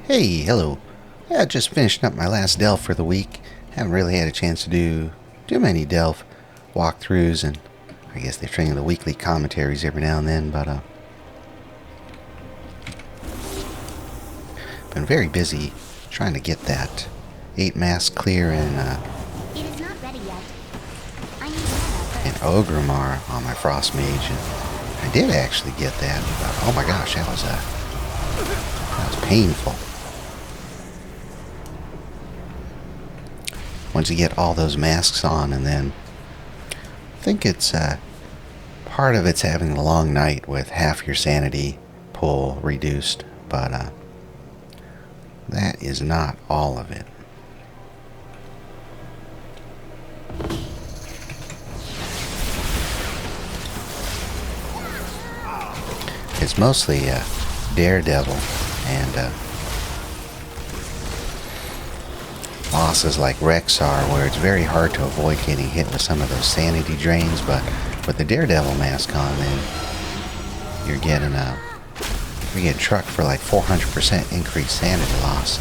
Hey, hello. Yeah, just finishing up my last delve for the week. Haven't really had a chance to do too many delve walkthroughs, and I guess they're training the weekly commentaries every now and then, but been very busy trying to get that 8 mask clear It is not ready yet. I need mana in first. Orgrimmar on my Frost Mage, and I did actually get that, but oh my gosh, that was painful. Once you get all those masks on, and then I think it's part of it's having a long night with half your sanity pull reduced, but that is not all of it. It's mostly Daredevil and bosses like Rexar, where it's very hard to avoid getting hit with some of those sanity drains, but with the Daredevil mask on, then you're getting trucked for like 400% increased sanity loss.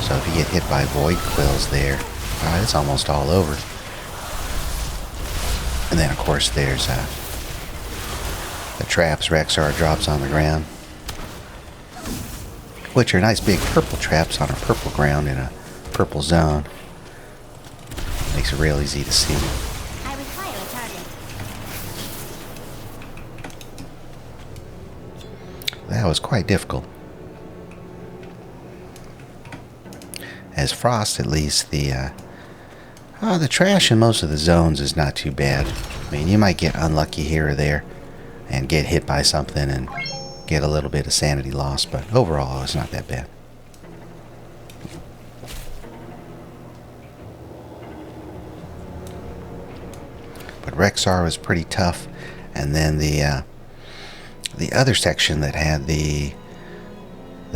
So if you get hit by Void Quills there, it's almost all over. And then of course there's the traps Rexar drops on the ground, which are nice big purple traps on a purple ground in a purple zone. Makes it real easy to see. I require a target. That was quite difficult. As Frost, at least, the trash in most of the zones is not too bad. I mean, you might get unlucky here or there and get hit by something and get a little bit of sanity loss, but overall it's not that bad. But Rexar was pretty tough, and then the other section that had the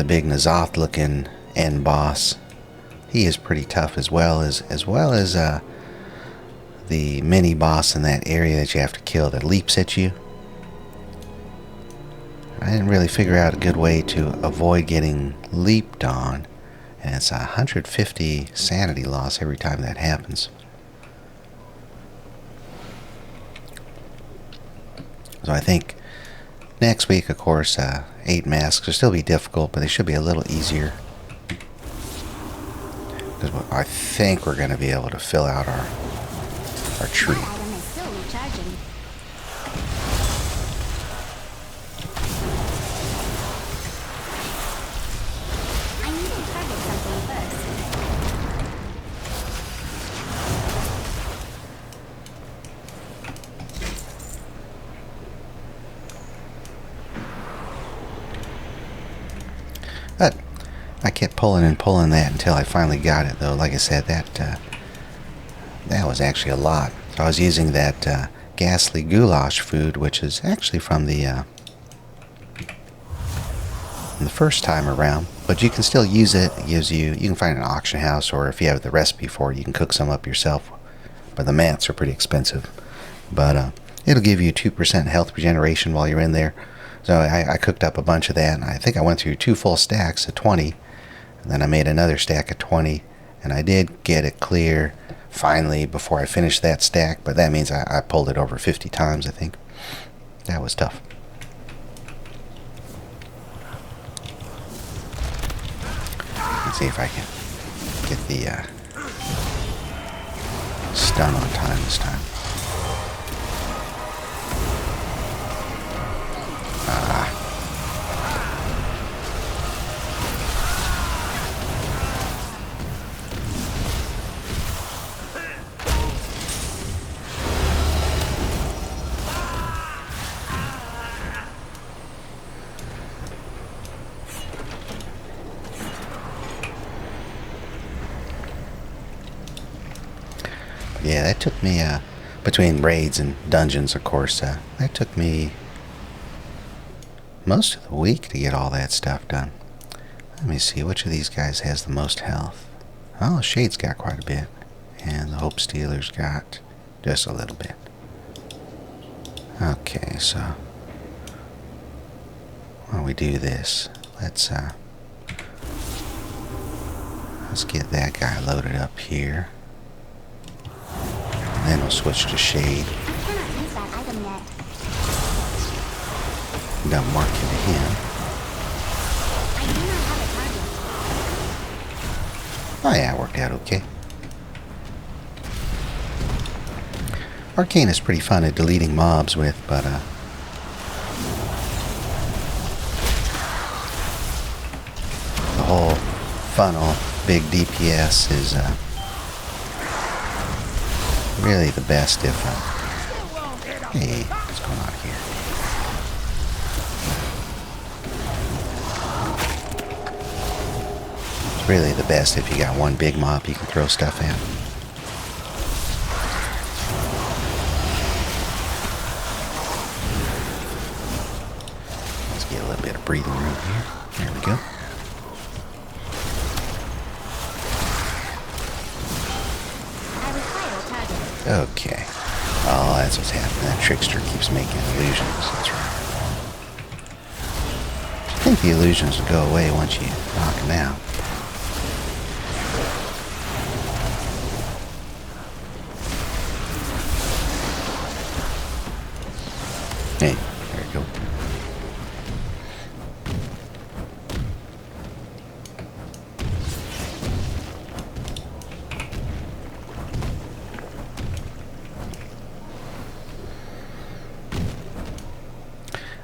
big Nazoth looking end boss, he is pretty tough as well as the mini boss in that area that you have to kill that leaps at you. I didn't really figure out a good way to avoid getting leaped on, and it's 150 sanity loss every time that happens. So I think next week, of course, 8 masks will still be difficult, but they should be a little easier. Because I think we're going to be able to fill out our tree. My item is still recharging. I need to target something first. But I kept pulling and pulling that until I finally got it, though. Like I said, that was actually a lot. So I was using that ghastly goulash food, which is actually from the first time around, but you can still use it. It gives you can find an auction house, or if you have the recipe for it, you can cook some up yourself. But the mats are pretty expensive. But it'll give you 2% health regeneration while you're in there. So I cooked up a bunch of that, and I think I went through 2 full stacks at 20, and then I made another stack at 20, and I did get it clear finally before I finished that stack, but that means I pulled it over 50 times, I think. That was tough. Let's see if I can get the stun on time this time. Yeah, that took me, between raids and dungeons, of course, that took me most of the week to get all that stuff done. Let me see, which of these guys has the most health? Oh, Shade's got quite a bit, and the Hope Stealer's got just a little bit. Okay, so why don't we do this? Let's Let's get that guy loaded up here. And then we'll switch to Shade. I cannot use that item yet. Done marking to him. I do not have a target. Oh yeah, it worked out okay. Arcane is pretty fun at deleting mobs with, but the whole funnel, big DPS is really the best if... hey, what's going on here? It's really the best if you got one big mob you can throw stuff at. Let's get a little bit of breathing room here. There we go. Okay. Oh, that's what's happening. That trickster keeps making illusions. That's right. I think the illusions will go away once you knock them out. Hey, there you go.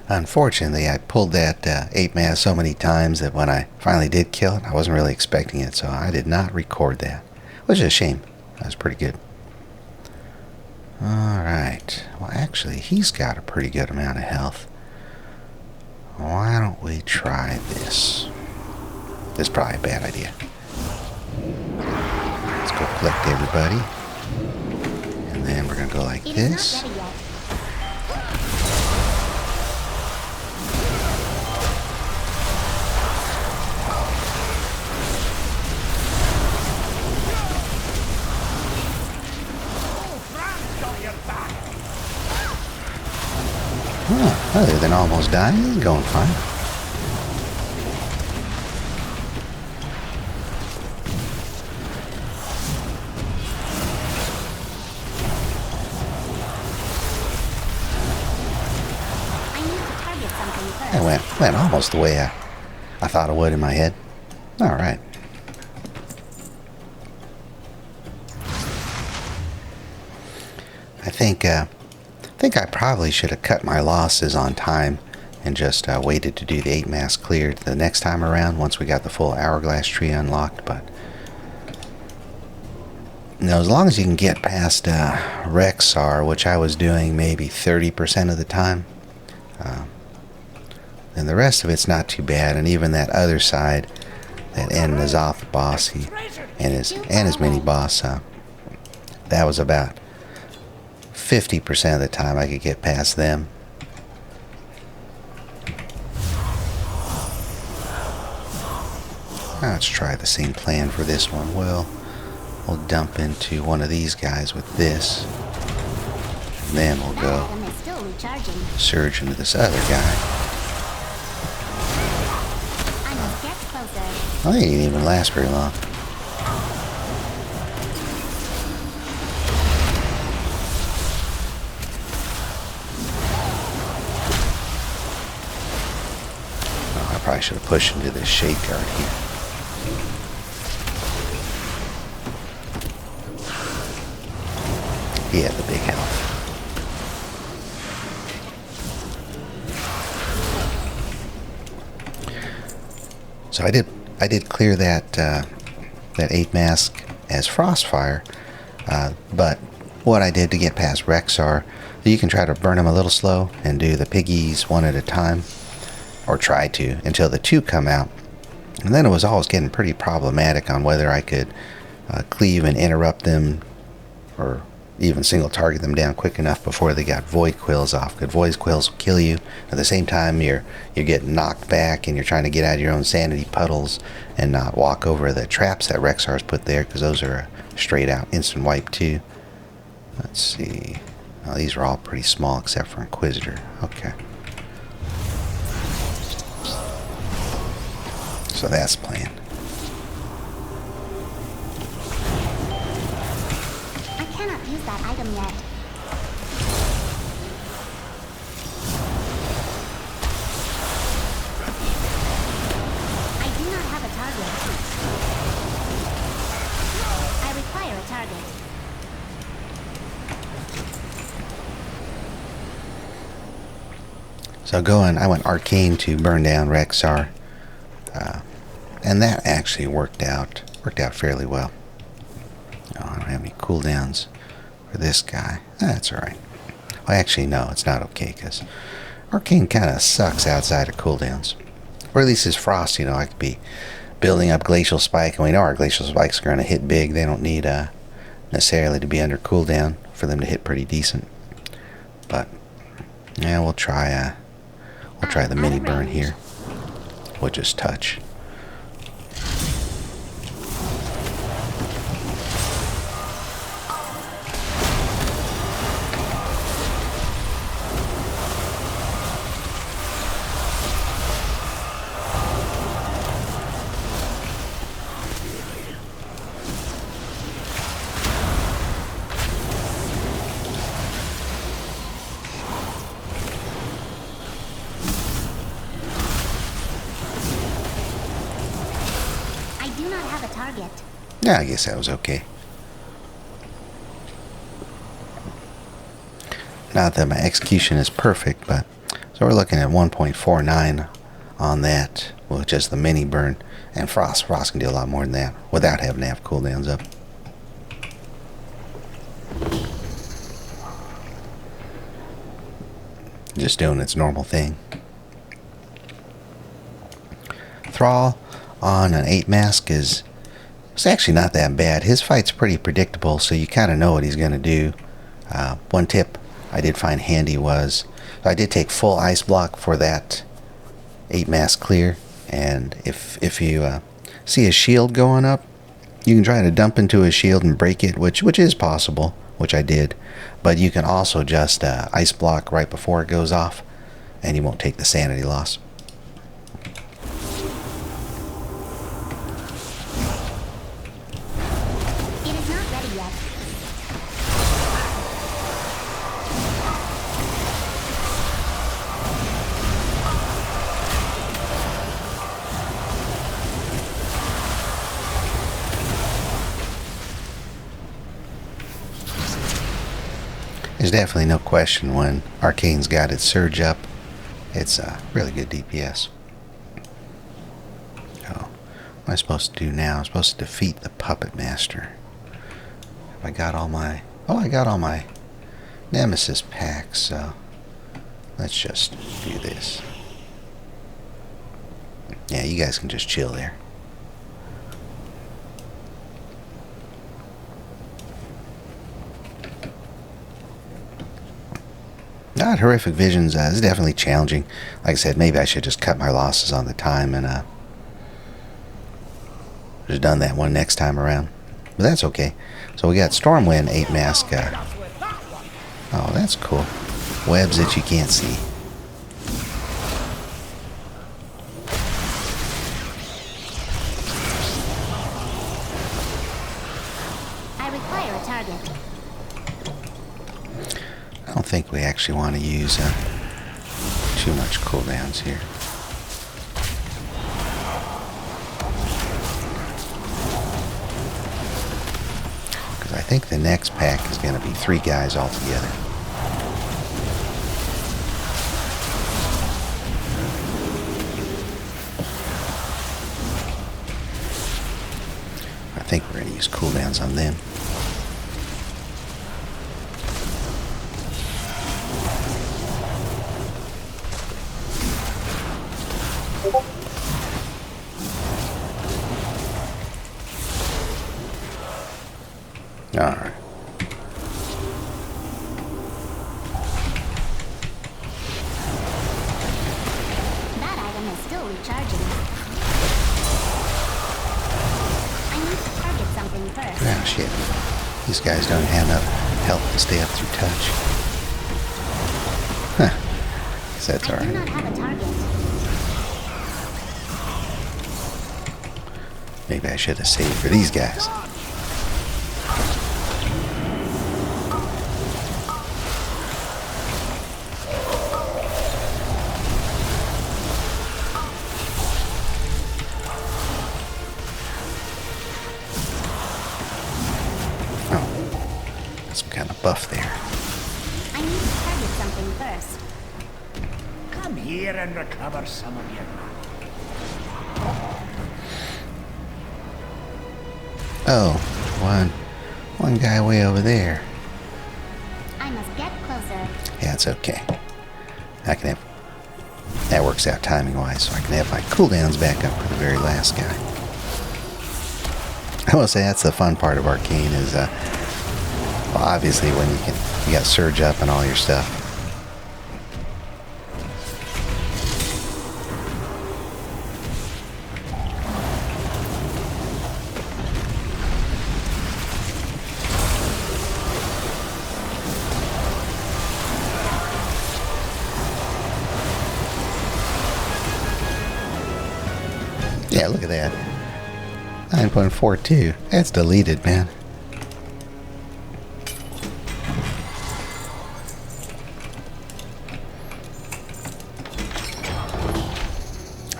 Unfortunately, I pulled that 8 mass so many times that when I finally did kill it, I wasn't really expecting it, so I did not record that. Which is a shame. That was pretty good. Alright. Well, actually, he's got a pretty good amount of health. Why don't we try this? This is probably a bad idea. Let's go collect everybody. And then we're going to go like this. It is not ready yet. Huh, other than almost dying, he's going fine. I need to target something first. It went almost the way I thought it would in my head. Alright. I think I probably should have cut my losses on time and just waited to do the 8 mass cleared the next time around once we got the full hourglass tree unlocked, but no, as long as you can get past Rexar, which I was doing maybe 30% of the time, then the rest of it's not too bad. And even that other side, that end Nazoth boss, and his mini boss, that was about 50% of the time I could get past them. Now let's try the same plan for this one. We'll dump into one of these guys with this, and then we'll That go item is still recharging. surge into this other guy. I must get closer. Oh, they didn't even last very long. Oh, I probably should have pushed into this shade guard here. He had the big health. So I did clear that 8 mask as Frostfire, but what I did to get past Rexar, you can try to burn him a little slow and do the piggies one at a time, or try to, until the 2 come out. And then it was always getting pretty problematic on whether I could cleave and interrupt them, or even single target them down quick enough before they got void quills off. Because void quills will kill you. At the same time, you're getting knocked back and you're trying to get out of your own sanity puddles and not walk over the traps that Rexar's put there, because those are a straight out instant wipe too. Let's see. Well, these are all pretty small except for Inquisitor. Okay. So that's planned. not used that item yet. I do not have a target. I require a target. So I went Arcane to burn down Rexar, and that actually worked out fairly well. Oh, I don't have any cooldowns for this guy. That's alright. Well, actually, no, it's not okay, because Arcane kind of sucks outside of cooldowns. Or at least his Frost, I could be building up Glacial Spike, and we know our Glacial Spikes are going to hit big. They don't need necessarily to be under cooldown for them to hit pretty decent. But, yeah, we'll try the mini burn here. We'll just touch. Target. Yeah, I guess that was okay. Not that my execution is perfect, but so we're looking at 1.49 on that, with just the mini burn. And Frost can do a lot more than that without having to have cooldowns up. Just doing its normal thing. Thrall on an 8 mask is it's actually not that bad. His fight's pretty predictable, so you kind of know what he's going to do. One tip I did find handy was, so I did take full ice block for that 8 mask clear, and if you see a shield going up, you can try to dump into his shield and break it, which is possible, which I did. But you can also just ice block right before it goes off, and you won't take the sanity loss. There's definitely no question when Arcane's got its surge up, it's a really good DPS. So, what am I supposed to do now? I'm supposed to defeat the Puppet Master. I got all my Nemesis packs, so let's just do this. Yeah, you guys can just chill there. Not horrific visions. It's definitely challenging. Like I said, maybe I should just cut my losses on the time and just done that one next time around. But that's okay. So we got Stormwind 8 mask. Oh, that's cool. Webs that you can't see. I require a target. I don't think we actually want to use too much cooldowns here. Because I think the next pack is going to be 3 guys altogether. I think we're going to use cooldowns on them. Alright. That item is still recharging. I need to target something first. Oh shit. These guys don't have enough health to stay up through touch. Huh. Guess that's I do alright. not have a target. Maybe I should have saved for these guys. buff there. I need to target something first. Come here and recover some of your money. Oh, one guy way over there. I must get closer. Yeah, it's okay. I can have... That works out timing-wise, so I can have my cooldowns back up for the very last guy. I will say that's the fun part of Arcane is, well, obviously when you got Surge up and all your stuff. Yeah, look at that. 9.42. That's deleted, man.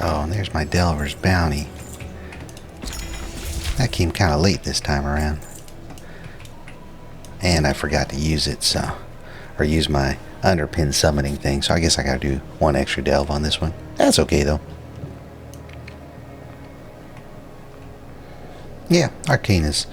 Oh, and there's my Delver's Bounty. That came kind of late this time around. And I forgot to use it, so... Or use my underpin summoning thing, so I guess I gotta do one extra delve on this one. That's okay, though. Yeah, Arcane is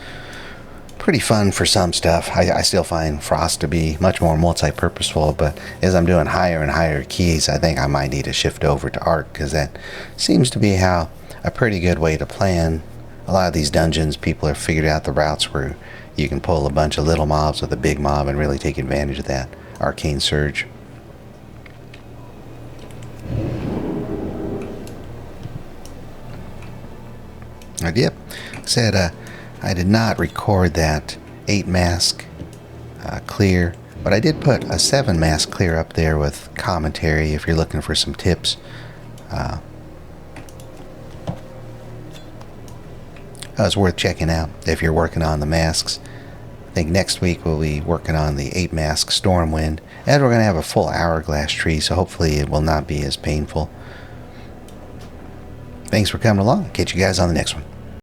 pretty fun for some stuff. I still find Frost to be much more multi-purposeful, but as I'm doing higher and higher keys, I think I might need to shift over to Arc, because that seems to be how a pretty good way to plan. A lot of these dungeons, people have figured out the routes where you can pull a bunch of little mobs with a big mob and really take advantage of that Arcane Surge. Yep, said I did not record that 8 mask clear, but I did put a 7 mask clear up there with commentary if you're looking for some tips. That was worth checking out if you're working on the masks. I think next week we'll be working on the 8 mask Stormwind, and we're going to have a full hourglass tree, so hopefully it will not be as painful. Thanks for coming along. Catch you guys on the next one.